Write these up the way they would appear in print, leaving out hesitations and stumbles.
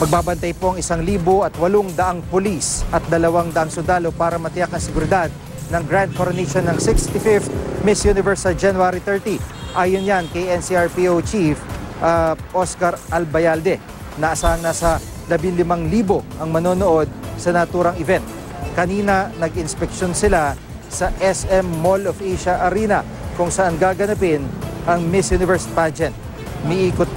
Magbabantay po ang 1,800 pulis at 200 sundalo para matiyak ang seguridad ng Grand Coronation ng 65th Miss Universe sa January 30. Ayon yan kay NCRPO Chief Oscar Albayalde. Naasahang nasa 15,000 ang manonood sa naturang event. Kanina nag-inspeksyon sila sa SM Mall of Asia Arena kung saan gaganapin ang Miss Universe pageant.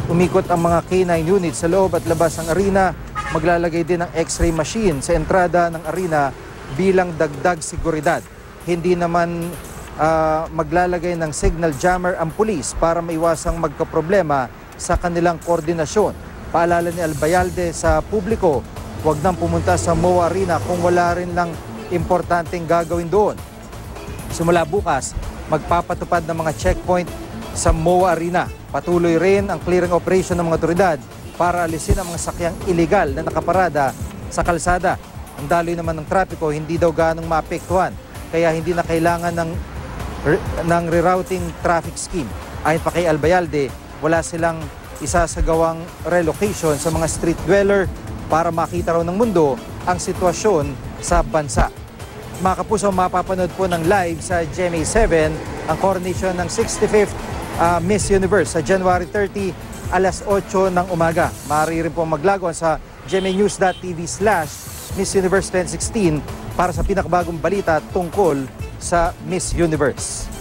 Umikot ang mga K9 units sa loob at labas ng arena. Maglalagay din ng X-ray machine sa entrada ng arena bilang dagdag seguridad. Hindi naman maglalagay ng signal jammer ang pulis para maiwasang magkaproblema sa kanilang koordinasyon. Paalala ni Albayalde sa publiko, huwag nang pumunta sa MOA Arena kung wala rin lang importanteng gagawin doon. Simula bukas, magpapatupad ng mga checkpoint sa MOA Arena. Patuloy rin ang clearing operation ng mga otoridad para alisin ang mga sakyang iligal na nakaparada sa kalsada. Ang daloy naman ng trapiko hindi daw ganong maapektuhan, kaya hindi na kailangan ng rerouting traffic scheme. Ayon pa kay Albayalde, wala silang isasagawang relocation sa mga street dweller para makita raw ng mundo ang sitwasyon sa bansa. Mga kapuso, mapapanood po ng live sa GMA7 ang coronation ng 65th Miss Universe sa January 30, alas 8 ng umaga. Maaari rin po maglagon sa gmanews.tv/Miss Universe 2016 para sa pinakabagong balita tungkol sa Miss Universe.